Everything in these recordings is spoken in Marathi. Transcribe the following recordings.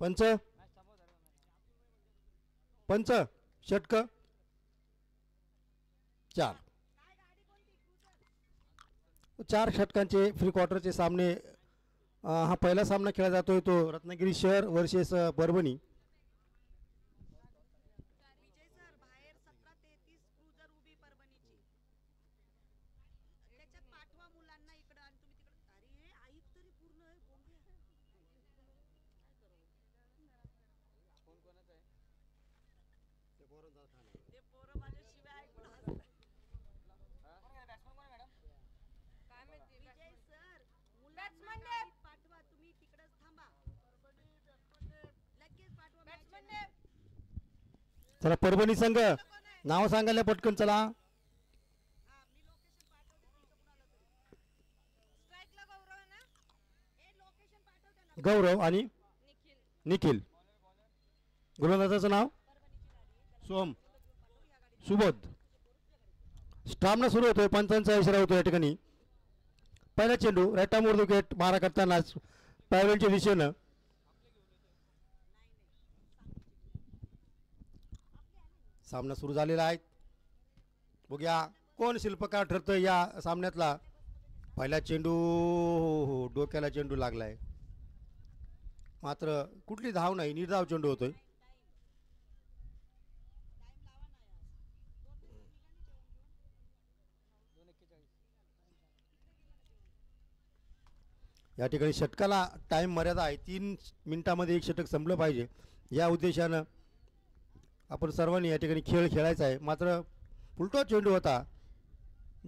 पंच पंच षटक 4 4 षटकांचे फ्री क्वार्टरचे सामने हा पहिला सामना खेळला जातोय तो रत्नागिरी शहर वर्सेस परभणी. चला परभणी संघ नाव सांगायला पटकन चला. गौरव आणि निखिल. गोलंदाजाचं नाव सोम सुबोध. स्टामना सुरू होतोय. पंचांचा इशारा होतो या ठिकाणी. पहिला चेंडू राईटामोर विकेट मारा करतानाच पॅव्हलियनच्या दिशेनं सामना सुरू झालेला आहे. बघूया कोण शिल्पकार ठरतं या सामन्यातला. पहिला चेंडू डोक्याला चेंडू लागलाय मात्र कुठली धाव नाही. निर्धाव चेंडू होतोय. या ठिकाणी षटकाला टाइम मर्यादा आहे. 3 मिनिटांमध्ये एक षटक संपलं पाहिजे या उद्देशानं आपण सर्वांनी या ठिकाणी खेळ खेळायचा आहे. मात्र उलटा चेंडू होता.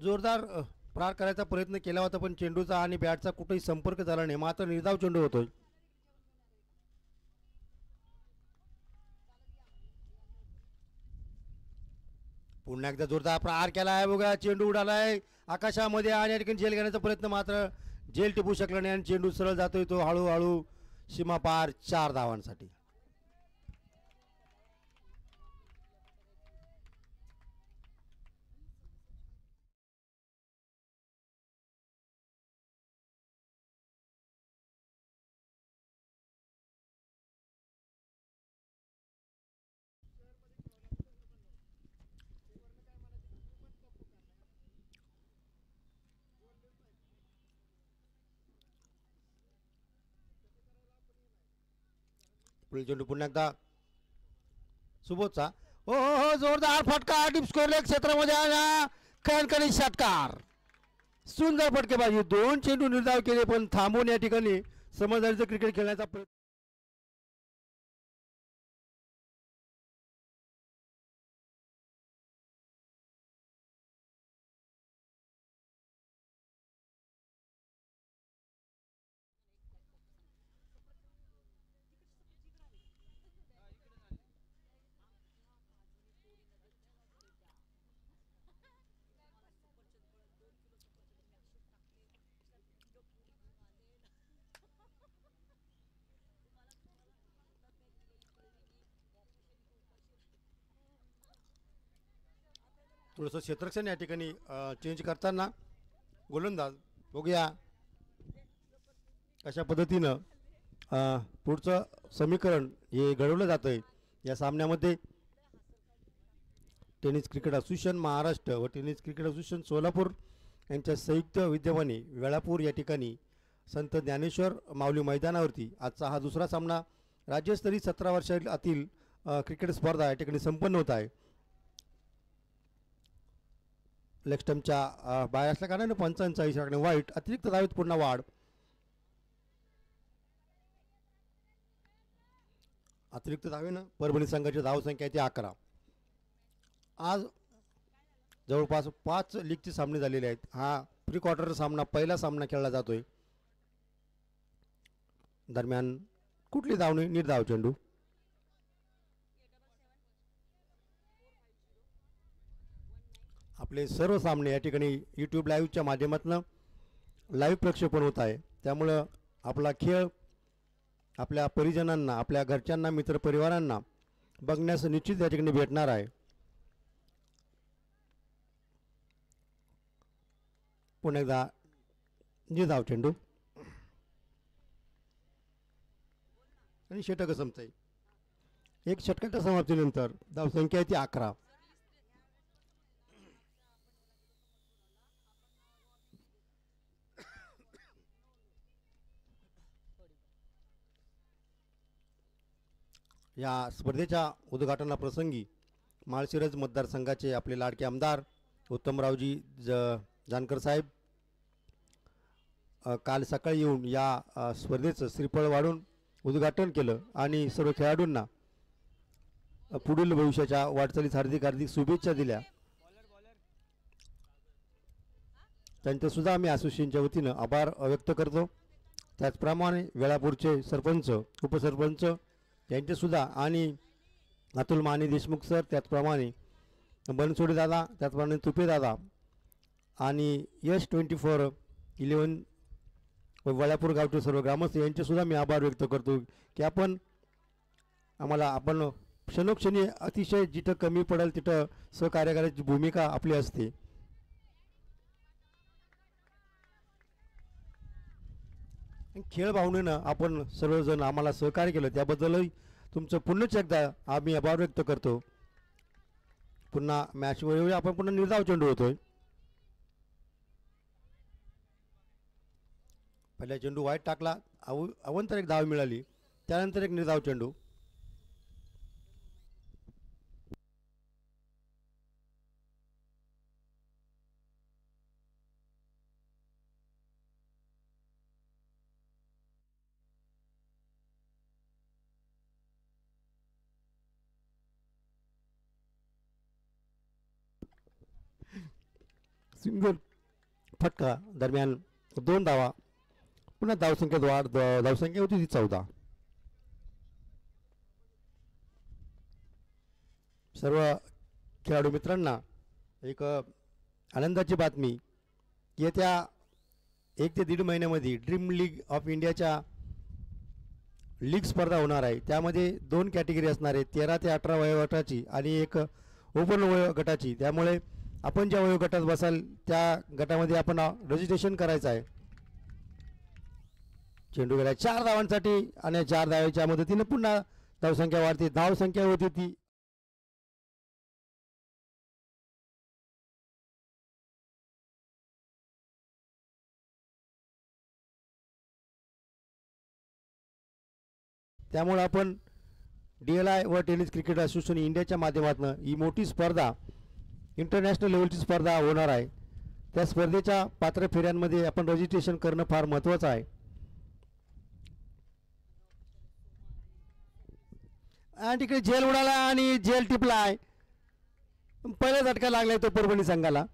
जोरदार प्रहार करायचा प्रयत्न केला होता पण चेंडूचा आणि बॅटचा कुठेही संपर्क झाला नाही. मात्र निर्धाव चेंडू होतोय. पुन्हा एकदा जोरदार प्रहार केला आहे. बघा चेंडू उडालाय आकाशामध्ये आणि या ठिकाणी झेल घेण्याचा प्रयत्न मात्र झेल टिपू शकला नाही आणि चेंडू सरळ जातोय तो हळूहळू सीमा पार 4 धावांसाठी. चेंडू पुन्हा एकदा सुबोधचा. हो हो हो जोरदार फटका डीप स्कोर लेग क्षेत्रामध्ये आला. कणकणी षटकार. सुंदर फटकेबाजी. 2 चेंडू निर्धाव केले पण थांबून या ठिकाणी समजदारीचं क्रिकेट खेळण्याचा प्रयत्न. थोडंसं क्षेत्ररक्षण या ठिकाणी चेंज करताना गोलंदाज बघूया कशा पद्धतीनं पुढचं समीकरण हे घडवलं जातं आहे या सामन्यामध्ये. टेनिस क्रिकेट असोसिएशन महाराष्ट्र व टेनिस क्रिकेट असोसिएशन सोलापूर यांच्या संयुक्त विद्यमाने वेळापूर या ठिकाणी संत ज्ञानेश्वर माऊली मैदानावरती आजचा हा दुसरा सामना राज्यस्तरीय 17 वर्षातील क्रिकेट स्पर्धा या ठिकाणी संपन्न होत आहे. लेग स्टंपच्या बाहेर असल्या कारणाने 45 रन वाईट. अतिरिक्त धावेत पुन्हा वाढ. अतिरिक्त धावेनं परभणी संघाची धावसंख्या ती 11. आज जवळपास 5 लीगचे सामने झालेले आहेत. हा प्री क्वार्टर सामना पहिला सामना खेळला जातोय. दरम्यान कुठली धावणी निर्धाव चेंडू. आपले सर्व सामने या ठिकाणी यूट्यूब लाईव्हच्या माध्यमातून लाईव्ह प्रक्षेपण होत आहे. त्यामुळं आपला खेळ आपल्या परिजनांना आपल्या घरच्यांना मित्रपरिवारांना बघण्यास निश्चित या ठिकाणी भेटणार आहे. पुन्हा एकदा निर्धाव चेंडू आणि षटक संपतंय. एक षटकाच्या समाप्तीनंतर धावसंख्या आहे ती 11. या स्पर्धेच्या उद्घाटनाप्रसंगी माळशिरस मतदारसंघाचे आपले लाडके आमदार उत्तमरावजी जानकर साहेब काल सकाळी येऊन या स्पर्धेचं श्रीफळ वाढून उद्घाटन केलं आणि सर्व खेळाडूंना पुढील भविष्याच्या वाटचालीस हार्दिक हार्दिक शुभेच्छा दिल्या. त्यांचंसुद्धा आम्ही असोसिएशनच्या वतीनं आभार व्यक्त करतो. त्याचप्रमाणे वेळापूरचे सरपंच उपसरपंच यांचेसुद्धा आणि अतुल माने देशमुख सर, त्याचप्रमाणे बनसोडे दादा, त्याचप्रमाणे तुपे दादा आणि यश 24/11 वळापूर गावचे सर्व ग्रामस्थ यांचेसुद्धा मी आभार व्यक्त करतो की आपण क्षणोक्षणी अतिशय जिथं कमी पडेल तिथं सहकार्य करायची भूमिका आपली असते. खेळ भावनेनं आपण सर्वजण आम्हाला सहकार्य केलं त्याबद्दलही तुमचं पुन्हाच एकदा आम्ही आभार व्यक्त करतो. पुन्हा मॅच वेळोवेळी आपण पुन्हा निर्धाव चेंडू होतोय. पहिला चेंडू वाईट टाकला, अवंतर एक धाव मिळाली, त्यानंतर एक निर्धाव चेंडू. सिंगल फटका दरम्यान 2 धावा. पुन्हा धावसंख्येत वाढ, धावसंख्या होती ती 14. सर्व खेळाडू मित्रांना एक आनंदाची बातमी, येत्या 1 ते 1.5 महिन्यामध्ये ड्रीम लीग ऑफ इंडियाच्या लीग स्पर्धा होणार आहे. त्यामध्ये 2 कॅटेगरी असणार आहे, 13 ते 18 वयोगटाची आणि एक ओपन वयोगटाची. त्यामुळे आपण ज्या वयोगटात बसाल त्या गटामध्ये आपण रजिस्ट्रेशन करायचं आहे. चेंडू गेला 4 धावांसाठी आणि 4 धावांच्या मदतीने पुन्हा धावसंख्या वाढते. धावसंख्या होती ती त्यामुळे आपण DLI व टेनिस क्रिकेट असोसिएशन इंडियाच्या माध्यमातून ही मोठी स्पर्धा, इंटरनॅशनल लेवलची स्पर्धा होणार आहे. त्या स्पर्धेच्या पात्र फेऱ्यांमध्ये आपण रजिस्ट्रेशन करणं फार महत्त्वाचं आहे. आणि तिकडे झेल उडाला आणि झेल टिपलाय. पहिला झटका लागलाय तो परभणी संघाला.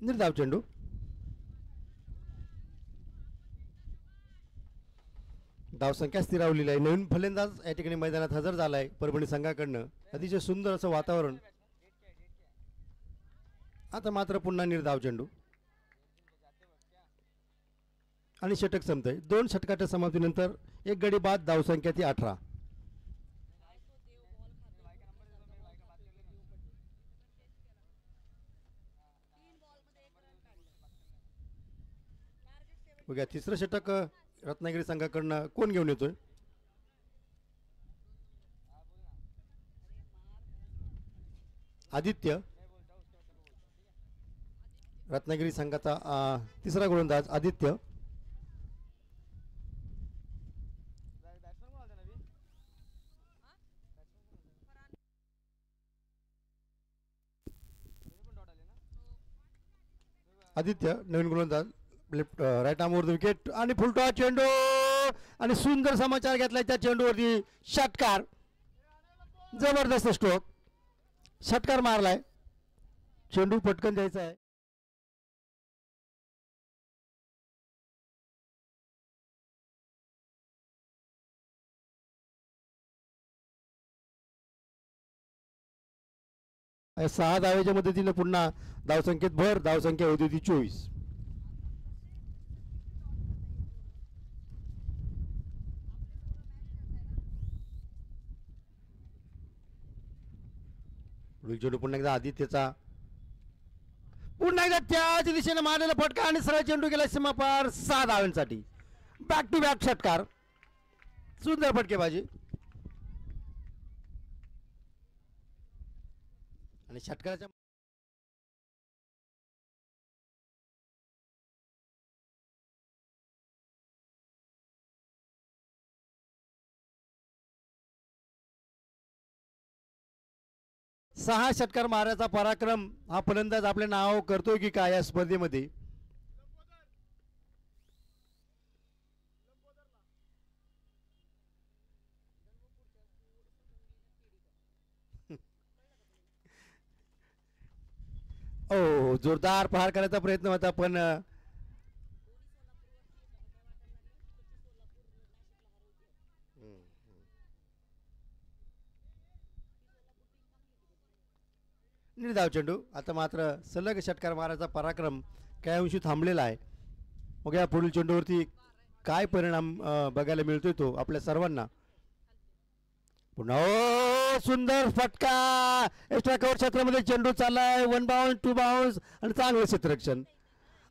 निर्धाव चेंडू. धावसंख्या स्थिरावलेली आहे. नवीन फलंदाज या ठिकाणी मैदानात हजर झाला आहे परभणी संघाकडनं. अतिशय सुंदर असं वातावरण. आता मात्र पुन्हा निर्धाव चेंडू आणि षटक संपतंय. 2 षटकाच्या समाप्तीनंतर एक गडी बाद, धावसंख्या ती 18. बघा तिसरं षटक रत्नागिरी संघाकडनं कोण घेऊन येतोय. आदित्य, रत्नागिरी संघाचा तिसरा गोलंदाज आदित्य. आदित्य नवीन गोलंदाज लेफ्ट राईट आर्मवर विकेट आणि फुलटॉस चेंडू आणि सुंदर समाचार घेतलाय त्या चेंडूवरती षटकार. जबरदस्त स्ट्रोक, षटकार मारलाय. चेंडू पटकन द्यायचा आहे. सहा धावेच्या मदतीने पुन्हा धावसंख्येत भर. धावसंख्या होती ती 24. पुढील चेंडू पुन्हा एकदा आदित्यचा, पुन्हा एकदा त्याच दिशेने मारलेला फटका आणि सरळ चेंडू गेला सीमापार. 6 धावांसाठी बॅक टू बॅक षटकार. सुंदर फटकेबाजी आणि षटकाराच्या सहा षटकार मारायचा पराक्रम हा फलंदाज आपले नाव करतोय की काय या स्पर्धेमध्ये. ओ जोरदार प्रहार करायचा प्रयत्न होता पण निर्धाव चेंडू. आता मात्र सलग षटकार मारायचा पराक्रम काही अंशी थांबलेला आहे. मग या पुढील चेंडूवरती काय परिणाम बघायला मिळतोय तो आपल्या सर्वांना. पुन्हा सुंदर फटका. एक्स्ट्रा कव्हर क्षेत्रामध्ये चेंडू चाललाय. 1 बाउन्स 2 बाउन्स आणि चांगलं क्षेत्ररक्षण.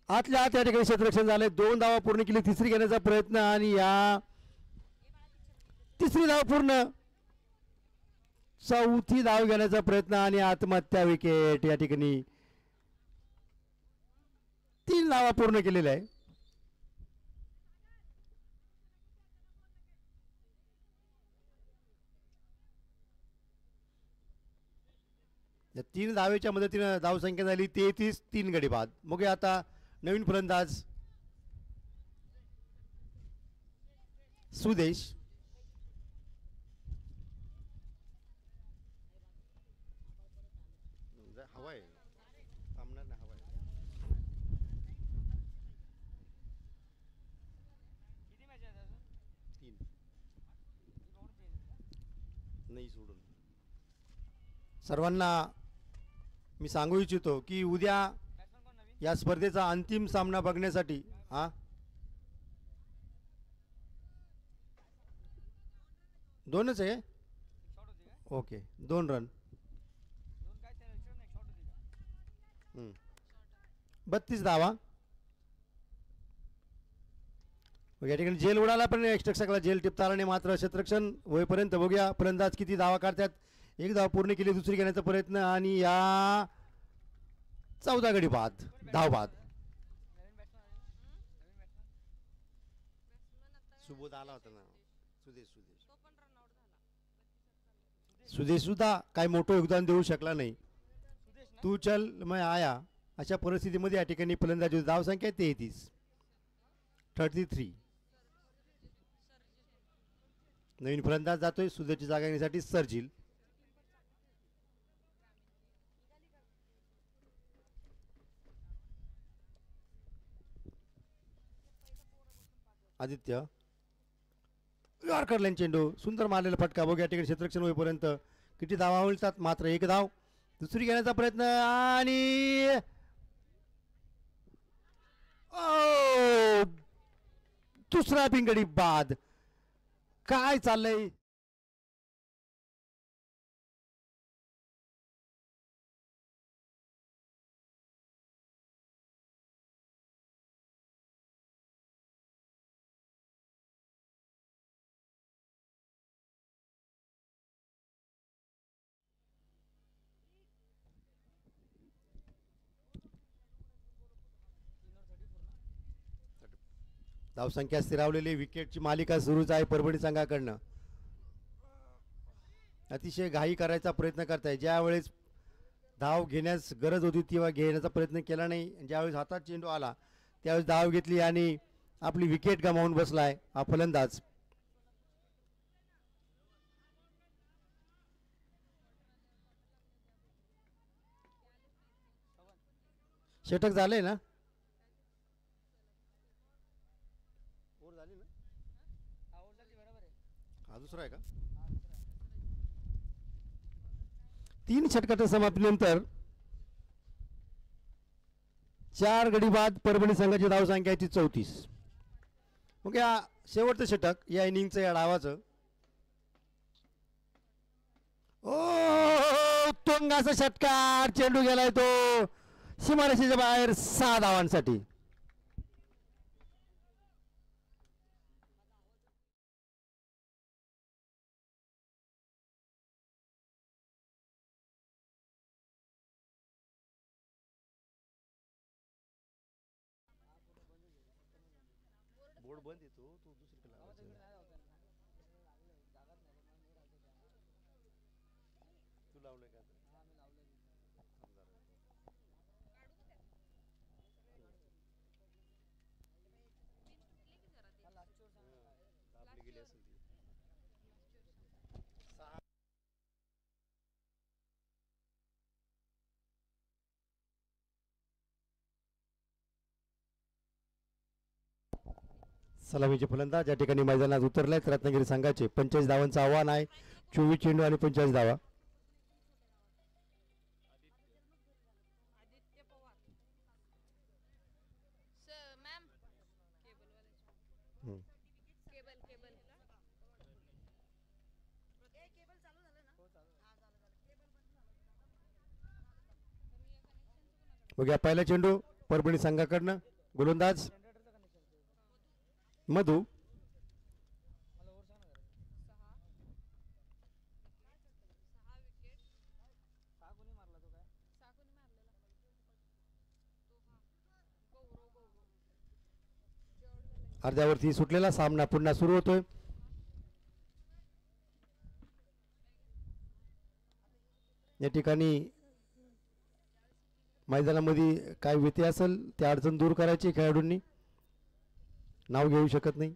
आतल्या आत या ठिकाणी क्षेत्ररक्षण झालंय. 2 धावा पूर्ण केली. तिसरी घेण्याचा प्रयत्न आणि या तिसरी धाव पूर्ण. चौथी धाव घेण्याचा प्रयत्न आणि आत्महत्या. विकेट. या ठिकाणी 3 धावा पूर्ण केलेल्या आहे. या 3 धावेच्या मदतीनं धावसंख्या झाली 33. 3 गडी बाद. मग आता नवीन फलंदाज सुदेश. हवाय थांबणार नाही. हवाय नाही सोडून. सर्वांना मी सांगू इच्छितो की उद्या या स्पर्धेचा अंतिम सामना बघण्यासाठी दोनच आहे. Okay 2 run. 32 धावा. या ठिकाणी जेल उडाला पण एक्स्ट्रा जेल टिपता आला नाही. मात्र क्षेत्ररक्षण होईपर्यंत बघूया फलंदाज किती धावा काढतात. 1 धाव पूर्ण केली. दुसरी घेण्याचा प्रयत्न आणि या 14 गडी बाद. धाव बाद. सुबोध आला होता ना. सुदेश सुद्धा काय मोठं योगदान देऊ शकला नाही. तू चल मैं आया अशा परिस्थितीमध्ये या ठिकाणी फलंदाजी धावसंख्या 33. नवीन फलंदाज जातोय. सुदेशची जागा घेण्यासाठी सर्जिल. आदित्य यॉर्कर चेंडू. सुंदर मारलेला फटका. बघ या ठिकाणी क्षेत्ररक्षण होईपर्यंत किती धावा मिळतात. मात्र 1 धाव. दुसरी घेण्याचा प्रयत्न आणि दुसरा बिनगडी बाद. काय चाललंय. धावसंख्या स्थिरावलेली. विकेटची मालिका सुरूच आहे परभणी संघाकडनं. अतिशय घाई करायचा प्रयत्न करताय. ज्यावेळेस धाव घेण्यास गरज होती तेव्हा घेण्याचा प्रयत्न केला नाही. ज्यावेळेस हातात चेंडू आला त्यावेळेस धाव घेतली आणि आपली विकेट गमावून बसलाय हा फलंदाज. षटक झालंय ना. हा दुसरा आहे का. 3 षटकाच्या समाप्तीनंतर 4 गडी बाद परभणी संघाची धावसंख्या आहे ती 34. मग या शेवटचं षटक या इनिंगचं या डावाचं. ओ तोंगाचा षटकार चेंडू गेलाय तो सीमारेषेच्या बाहेर 6 धावांसाठी. बोर्ड बंद येतो तू दुसरीकडे तू लावलंय का. सलामीचे फलंदाज या ठिकाणी मैदानात उतरलेत रत्नागिरी संघाचे. 45 धावांचं आव्हान आहे. 24 चेंडू आणि 45 धावा. बघ या पहिला चेंडू परभणी संघाकडनं. गोलंदाज मधू. अर्ध्यावरती सुटलेला सामना पुन्हा सुरू होतोय. या ठिकाणी मैदानामध्ये काय व्यत्यय असेल त्या अडचण दूर करायची खेळाडूंनी. नाव घेऊ शकत नाही.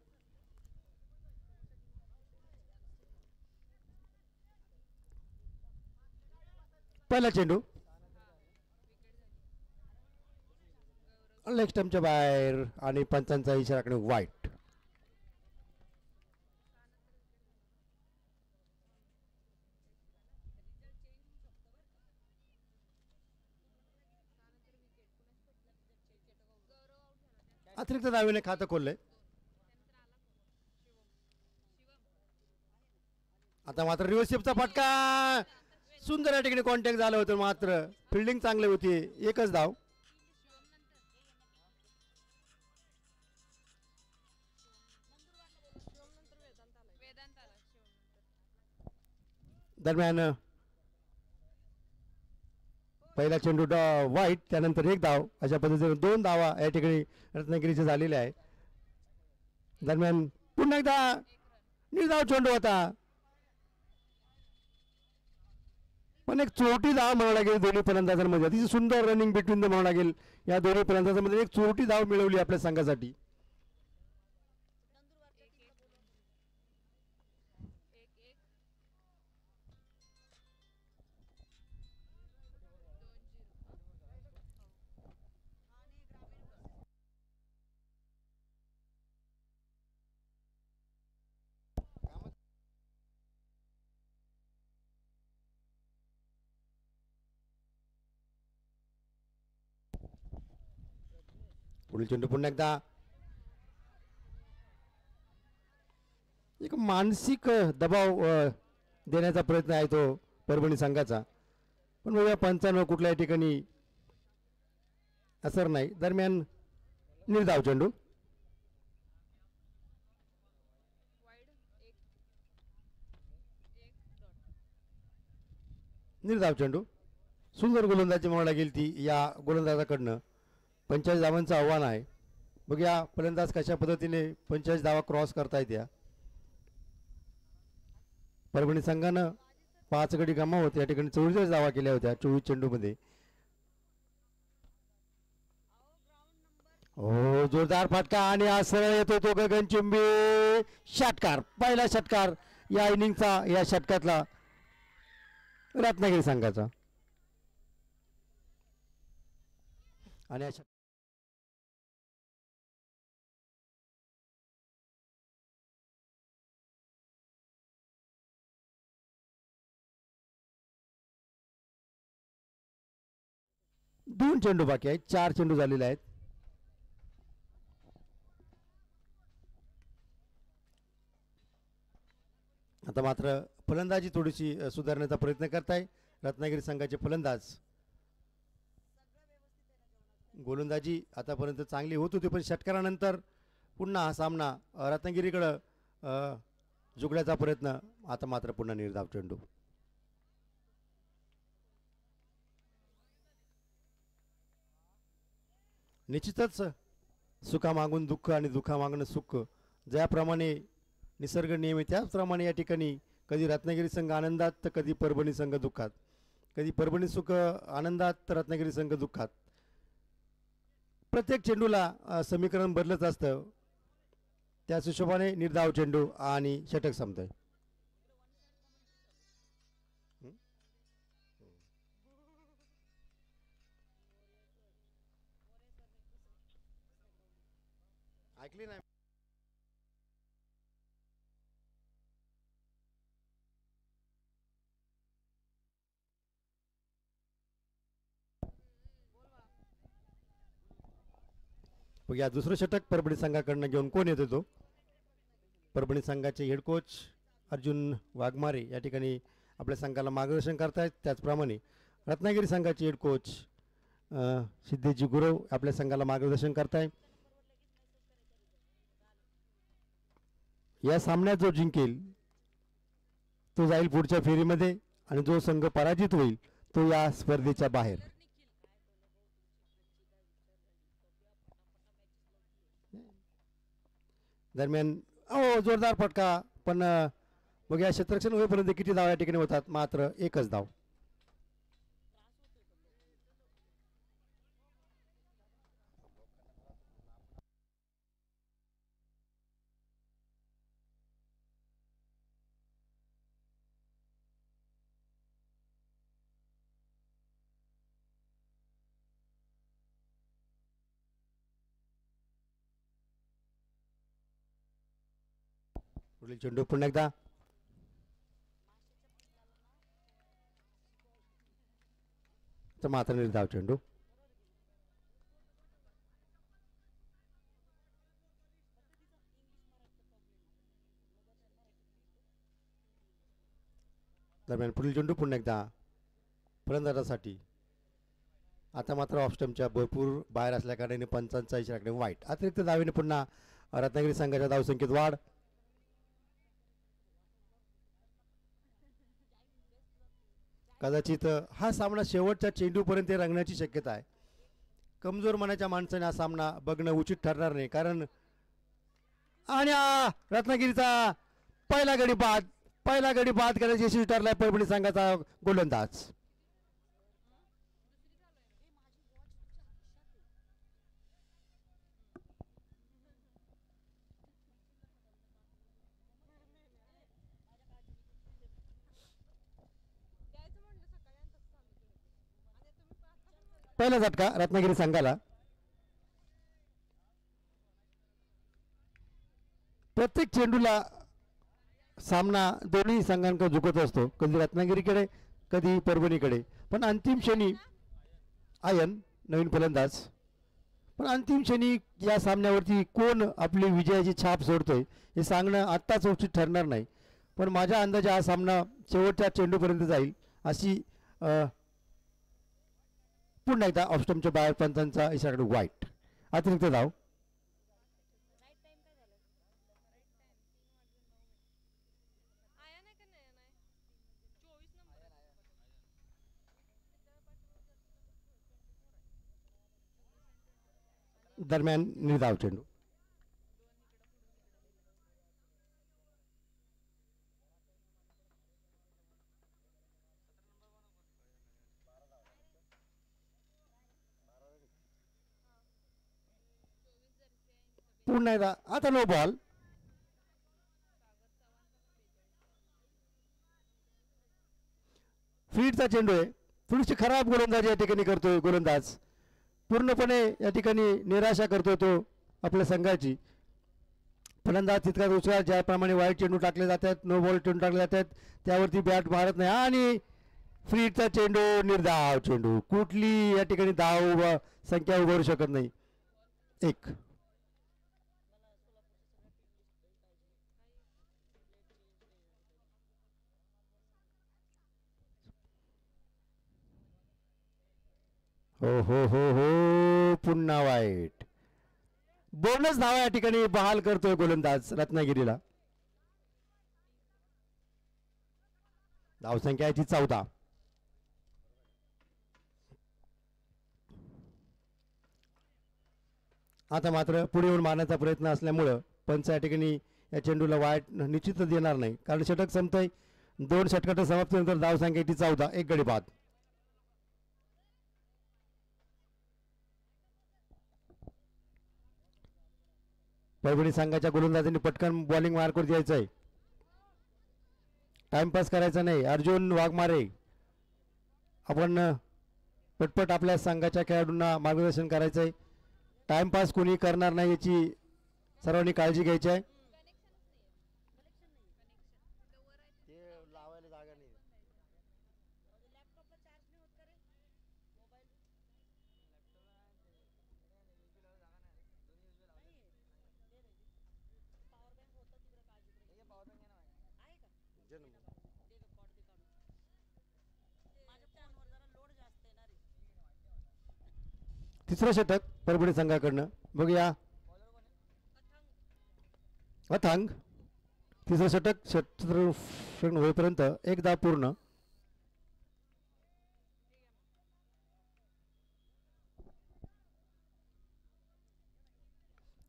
पहिला चेंडू लेग स्टंपच्या बाहेर आणि पंचांचा इशाराकडे वाईट. अतिरिक्त धावेने खातं खोललंय. आता मात्र रिव्हर्सिपचा फटका. सुंदर या ठिकाणी कॉन्टॅक्ट झालं होतं मात्र फिल्डिंग चांगली होती. एकच धाव. दरम्यान पहिला चेंडू वाईट त्यानंतर एक धाव अशा पद्धतीने 2 धावा या ठिकाणी रत्नागिरीचे झालेले आहे. दरम्यान पुन्हा एकदा निर्धाव चेंडू होता पण एक चोरटी धाव म्हणावं लागेल दोन्ही फलंदाजांमध्ये. अतिशय सुंदर रनिंग बिटवीन द म्हणावं लागेल या दोन्ही फलंदाजांमध्ये. एक चोरटी धाव मिळवली आपल्या संघासाठी. पुढील चेंडू पुन्हा एकदा एक मानसिक दबाव देण्याचा प्रयत्न आहे तो परभणी संघाचा. पण बघा पंचांवर कुठल्याही ठिकाणी असर नाही. दरम्यान निर्धाव चेंडू. निर्धाव चेंडू. सुंदर गोलंदाजी म्हणावं लागेल ती या गोलंदाजाकडनं. 45 धावांचं आव्हान आहे. बघूया फलंदाज कशा पद्धतीने 45 धावा क्रॉस करतायत. या परभणी संघानं 5 गडी गमावत या ठिकाणी 44 धावा केल्या होत्या 24 चेंडूमध्ये. हो जोरदार फटका आणि हा सरळ येतो तो गगनचुंबी षटकार. पहिला षटकार या इनिंगचा, या षटकातला रत्नागिरी संघाचा. आणि दोन चेंडू बाकी आहेत, 4 चेंडू झालेले आहेत. आता मात्र फलंदाजी थोडीशी सुधारण्याचा प्रयत्न करताय रत्नागिरी संघाचे फलंदाज. गोलंदाजी आतापर्यंत चांगली होत होती, पण षटकारानंतर पुन्हा हा सामना रत्नागिरीकडं झुकण्याचा प्रयत्न. आता मात्र पुन्हा निर्धाव चेंडू. निश्चितच सुखामागून दुःख आणि दुःखामागून सुख, ज्याप्रमाणे निसर्ग नियम आहे त्याचप्रमाणे या ठिकाणी कधी रत्नागिरी संघ आनंदात तर कधी परभणी संघ दुःखात, कधी परभणी सुख आनंदात तर रत्नागिरी संघ दुःखात. प्रत्येक चेंडूला समीकरण बदलत असतं. त्याच हिशोबाने निर्धाव चेंडू आणि षटक संपतंय. ऐकली नाही. बघा दुसरं षटक परभणी संघाकडनं घेऊन कोण येतो तो. परभणी संघाचे हेड कोच अर्जुन वाघमारे या ठिकाणी आपल्या संघाला मार्गदर्शन करतायत. त्याचप्रमाणे रत्नागिरी संघाचे हेड कोच सिद्धेजी गुरव आपल्या संघाला मार्गदर्शन करताय. या सामन्यात जो जिंकेल तो जाईल पुढच्या फेरीमध्ये आणि जो संघ पराजित होईल तो या स्पर्धेच्या बाहेर. दरम्यान जोरदार फटका, पण बघूया क्षेत्ररक्षण होईपर्यंत किती धाव या ठिकाणी होतात. मात्र एकच धाव. पुढील चेंडू पुन्हा एकदा. मात्र निर्धाव चेंडू. दरम्यान पुढील चेंडू पुन्हा एकदा फलंदाजासाठी. आता मात्र ऑफस्टमच्या भरपूर बाहेर असल्या कारणाने पंचांचा इशारा वाईट. अतिरिक्त धावेने पुन्हा रत्नागिरी संघाच्या धावसंख्येत वाढ. कदाचित हा सामना शेवटच्या चेंडूपर्यंत रंगण्याची शक्यता आहे. कमजोर मनाच्या माणसाने हा सामना बघणं उचित ठरणार नाही. कारण आणि रत्नागिरीचा पहिला गडी बाद करायची यशस्वी ठरलाय परभणी संघाचा गोलंदाज. पहिला झटका रत्नागिरी संघाला. प्रत्येक चेंडूला सामना दोन्ही संघांकडे झुकत असतो, कधी रत्नागिरीकडे कधी परभणीकडे. पण अंतिम क्षणी आयन नवीन फलंदाज, पण अंतिम क्षणी या सामन्यावरती कोण आपली विजयाची छाप सोडतोय हे सांगणं आत्ताच उचित ठरणार नाही. पण माझ्या अंदाजे हा सामना शेवटच्या चेंडूपर्यंत जाईल अशी पुन्हा एकदा ऑफस्टमच्या बाहेर पंचांचा इशारा वाईट. अतिरिक्त धाव. दरम्यान निर्धाव चेंडू. पुन्हा एकदा आता नो बॉल. फीडचा चेंडू आहे. थोडीशी खराब गोलंदाजी या ठिकाणी करतोय गोलंदाज. पूर्णपणे या ठिकाणी निराशा करतोय तो आपल्या संघाची. फलंदाज तितकाच उचला ज्याप्रमाणे वाईट चेंडू टाकले जातात, नो बॉल चेंडू टाकले जातात त्यावरती बॅट मारत नाही. आणि फ्रीडचा चेंडू, निर्धाव चेंडू, कुठली या ठिकाणी धाव संख्या उभारू शकत नाही. एक. हो हो हो हो, पुन्हा वाईट. बोनस धावा या ठिकाणी बहाल करतोय गोलंदाज रत्नागिरीला. धावसंख्या याची 14. आता मात्र पुढे येऊन मारण्याचा प्रयत्न असल्यामुळं पंच या ठिकाणी या चेंडूला वाईट निश्चितच देणार नाही, कारण षटक संपतंय. 2 षटकाच्या समाप्तीनंतर धावसंख्या याची 14. एक गडी बाद. परभणी संघाच्या गोलंदाजांनी पटकन बॉलिंग मार्कवर द्यायचं आहे. टाइमपास करायचा नाही. अर्जुन वाघमारे, आपण पटपट आपल्या संघाच्या खेळाडूंना मार्गदर्शन करायचं आहे. टाइमपास कोणी करणार नाही याची सर्वांनी काळजी घ्यायची आहे. तिसरं षटक परभणी संघाकडनं. बघूया अथांग. तिसरं षटक क्षेत्ररक्षण होईपर्यंत एक धाव पूर्ण.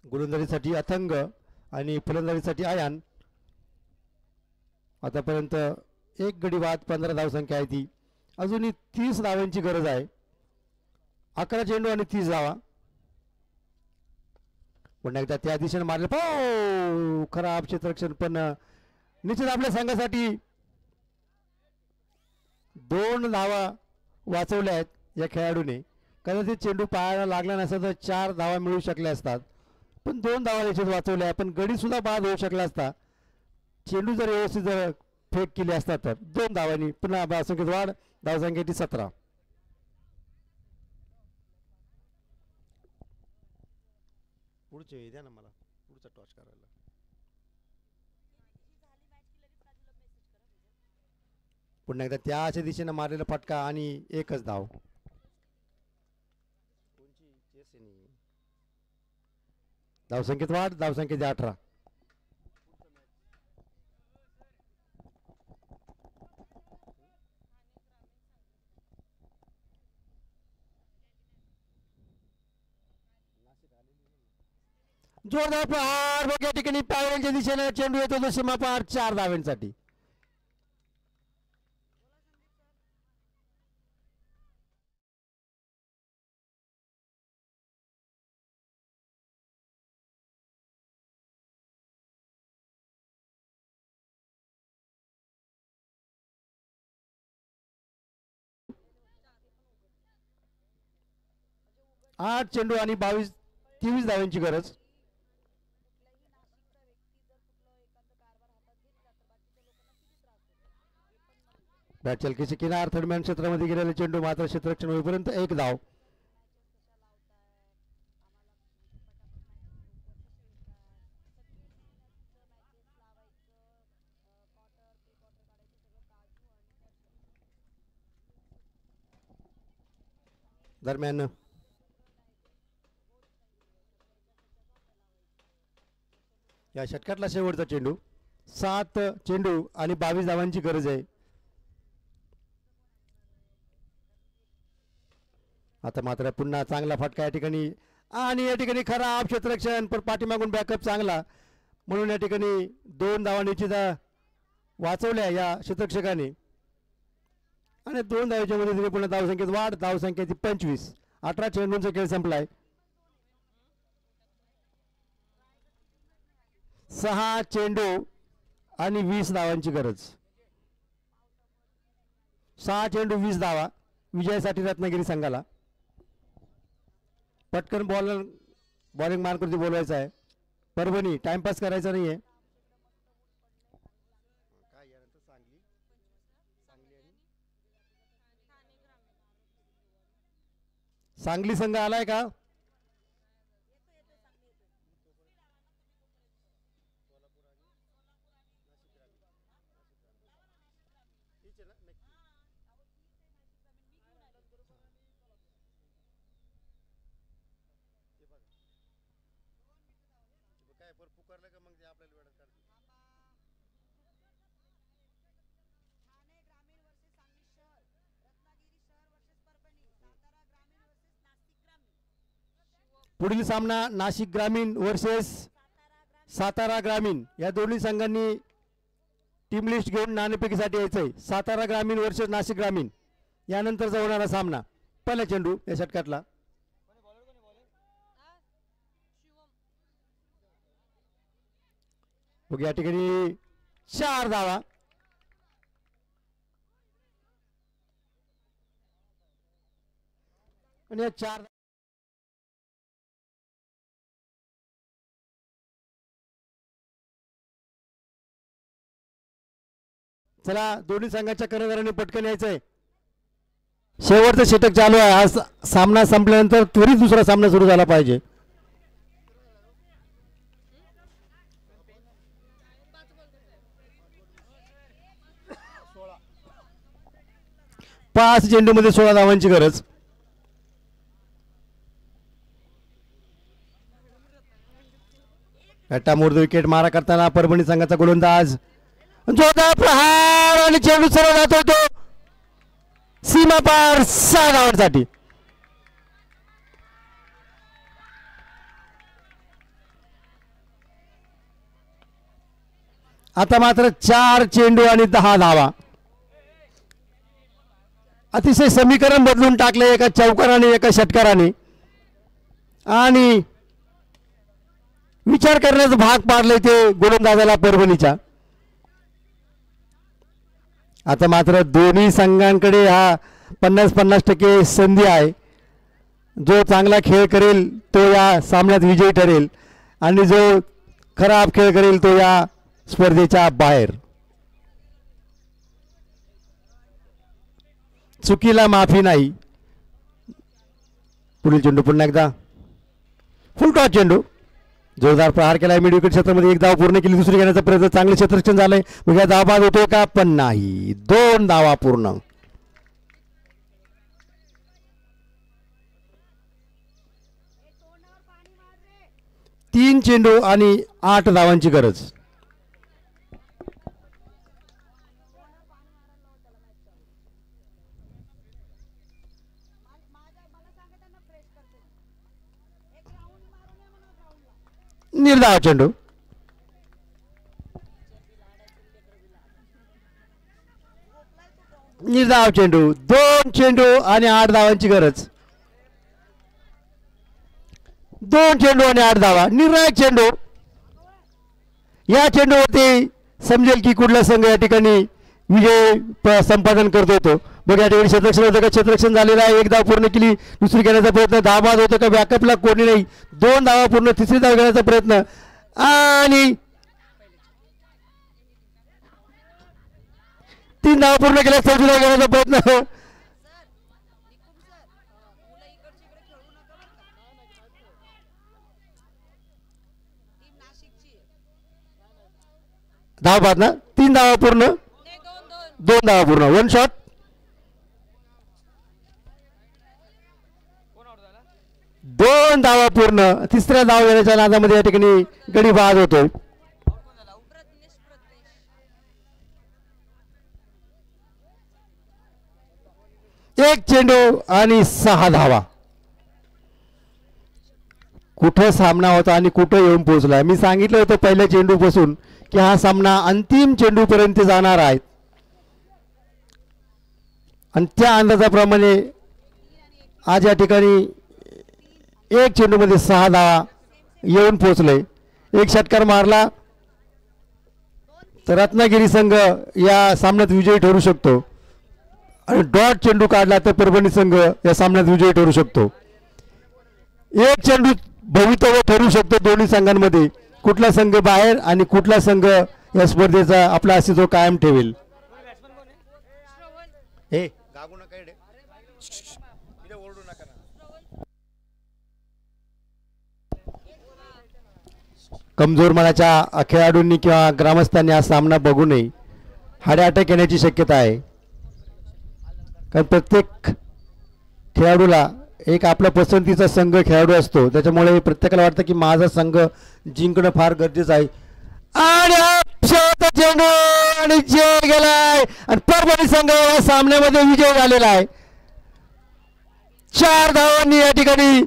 गोलंदाजीसाठी अथंग आणि फलंदाजीसाठी आयान. आतापर्यंत एक गडी बाद, 15 धावसंख्या आहे ती. अजूनही 30 धावांची गरज आहे. 11 चेंडू आणि 30 धावा. पुन्हा एकदा त्या दिशेने मारले. हो, खराब क्षेत्ररक्षण, पण निश्चित आपल्या संघासाठी 2 धावा वाचवल्या आहेत या खेळाडूने. कदाचित चेंडू पायाला लागला नसता तर 4 धावा मिळू शकल्या असतात, पण 2 धावा याच्यात वाचवल्या. पण गडी सुद्धा बाद होऊ शकला असता. चेंडू जर व्यवस्थित जर फेक केले असता तर 2 धावांनी पुन्हा धावसंख्येत वाढ. धावसंख्येची 17. पुढचे द्या ना मला पुढचा टॉच करायला. पुन्हा एकदा त्याच्या दिशेने मारलेला फटका आणि एकच धाव. धावसंख्येत वाढ. धावसंख्येची 18. जोरदार प्रहार. बघ या ठिकाणी पायऱ्यांच्या दिशेने चेंडू येतो तो सीमापार 4 धावांसाठी. आठ चेंडू आणि 23 धावांची गरज. बॅट चलकीचे किनार थर्डमॅन क्षेत्रामध्ये गेलेले चेंडू मात्र क्षेत्ररक्षण होईपर्यंत एक धाव. दरम्यान या षटकातला शेवटचा चेंडू. 7 चेंडू आणि 22 धावांची गरज आहे. आता मात्र पुन्हा चांगला फटका या ठिकाणी आणि या ठिकाणी खराब क्षेत्ररक्षण, पण पाठीमागून बॅकअप चांगला, म्हणून या ठिकाणी 2 धावा निश्चित वाचवल्या या क्षेत्ररक्षकाने. आणि 2 धावांच्या मध्ये पुन्हा धावसंख्येत वाढ. धावसंख्येची 25. 18 चेंडूंचा खेळ संपलाय. 6 चेंडू आणि 20 धावांची गरज. 6 चेंडू 20 धावा विजयासाठी रत्नागिरी संघाला. पटकन बॉलिंग मार्कवरती बोलवायचं आहे. परभणी टाइमपास करायचा नाहीये. सांगली संघ आलाय का? पुढील सामना नाशिक ग्रामीण वर्सेस सातारा ग्रामीण या दोन्ही संघांनी टीम लिस्ट घेऊन नाणेफेकीसाठी यायचंय. सातारा ग्रामीण वर्सेस नाशिक ग्रामीण यानंतरचा होणारा सामना. पहिला चेंडू या षटकातला. बघ या ठिकाणी 4 धावा. आणि या 4 चला दोन्ही संघाच्या कर्णधारांनी पटकन यायचंय. शेवटचं षटक चालू आहे. हा सामना संपल्यानंतर त्वरित दुसरा सामना सुरू झाला पाहिजे. पाच चेंडू मध्ये 16 धावांची गरज. मोर्द विकेट मारा करताना परभणी संघाचा गोलंदाज जोरदार प्रहार आणि चेंडू सरळ जातो तो सीमा पार 6 धावांसाठी. आता मात्र 4 चेंडू आणि 10 धावा. अतिशय समीकरण बदलून टाकले एका चौकाराने एका षटकाराने आणि विचार करण्याचा भाग पाडले ते गोलंदाजाला परभणीच्या. आता मात्र दोन्ही संघांकडे हा 50-50% संधी आहे. जो चांगला खेळ करेल तो या सामन्यात विजयी ठरेल आणि जो खराब खेळ करेल तो या स्पर्धेच्या बाहेर. चुकीला माफी नाही. पुढील चेंडू पुन्हा एकदा फुल टॉस चेंडू. जोरदार प्रहार केलाय मिड विकेट क्षेत्रामध्ये. एक धाव पूर्ण केली. दुसरी घेण्याचा प्रयत्न. चांगले क्षेत्ररक्षण झालंय. मग या धाव बाद होतोय का? पण नाही. 2 धावा पूर्ण. तीन चेंडू आणि 8 धावांची गरज. निर्धाव चेंडू. निर्धाव चेंडू. 2 चेंडू आणि 8 धावांची गरज. 2 चेंडू आणि 8 धावा. निर्णायक चेंडू. या चेंडूवरती समजेल की कुठला संघ या ठिकाणी विजय संपादन करतो तो. बघ या ठिकाणी क्षेत्ररक्षण होतं का? क्षेत्ररक्षण झालेलं आहे. एक धाव पूर्ण केली. दुसरी घेण्याचा प्रयत्न. धाव बाद होतं का? बॅकअपला कोणी नाही. 2 धावा पूर्ण. तिसरी धाव घेण्याचा प्रयत्न आणि 3 धावा पूर्ण केल्या. चौथी धाव घेण्याचा प्रयत्न. धाव बाद ना. 3 धावा पूर्ण. 2 धावा पूर्ण. 1 शॉट. 2 धावा पूर्ण. तिसऱ्या धाव घेण्याच्या नादामध्ये या ठिकाणी गडी बाद होतोय. एक चेंडू आणि 6 धावा. कुठं सामना होता आणि कुठं येऊन पोहोचला. मी सांगितलं होतं पहिल्या चेंडू पासून की हा सामना अंतिम चेंडू पर्यंत जाणार आहे आणि त्या अंदाजाप्रमाणे आज या ठिकाणी एक चेंडूमध्ये 6 धावा येऊन पोहोचले. एक षटकार मारला तर रत्नागिरी संघ या सामन्यात विजयी ठरू शकतो आणि डॉट चेंडू काढला तर परभणी संघ या सामन्यात विजयी ठरू शकतो. एक चेंडू भवितव्य ठरू शकतो दोन्ही संघांमध्ये, कुठला संघ बाहेर आणि कुठला संघ या स्पर्धेचा आपला अस्तित्व कायम ठेवेल. कमजोर मनाच्या खेळाडूंनी किंवा ग्रामस्थांनी हा सामना बघू नये. हार्ट अटॅक येण्याची शक्यता आहे, कारण प्रत्येक खेळाडूला एक आपल्या पसंतीचा संघ खेळाडू असतो, त्याच्यामुळे प्रत्येकाला वाटतं की माझा संघ जिंकणं फार गरजेचं आहे. आणि चेंडू आणि जय गेलाय आणि परभणी संघ या सामन्यामध्ये विजय झालेला आहे. 4 धावांनी या ठिकाणी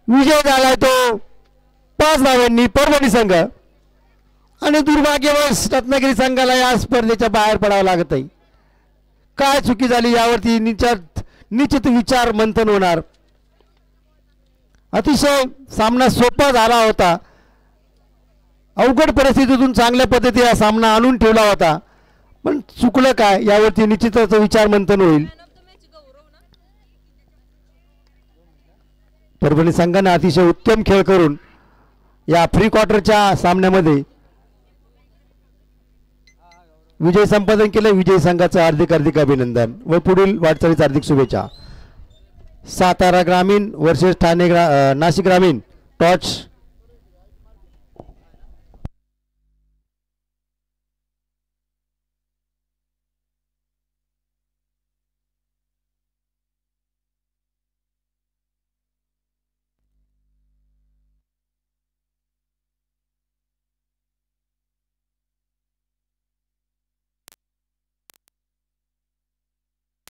विजय झालाय तो, 5 धावांनी परभणी संघ. आणि दुर्भाग्यवश रत्नागिरी संघाला या स्पर्धेच्या बाहेर पडावं लागत आहे. काय चुकी झाली यावरती निश्चित विचार मंथन होणार. अतिशय सामना सोपा झाला होता, अवघड परिस्थितीतून चांगल्या पद्धतीने हा सामना आणून ठेवला होता, पण चुकलं काय यावरती निश्चितच विचार मंथन होईल. परभणी संघाने अतिशय उत्तम खेळ करून या प्री क्वार्टरच्या सामन्यामध्ये विजय संपादन केले. विजय संघाचं हार्दिक अभिनंदन व पुढील वाटचालीस हार्दिक शुभेच्छा. सातारा ग्रामीण वर्सेस नाशिक ग्रामीण टॉच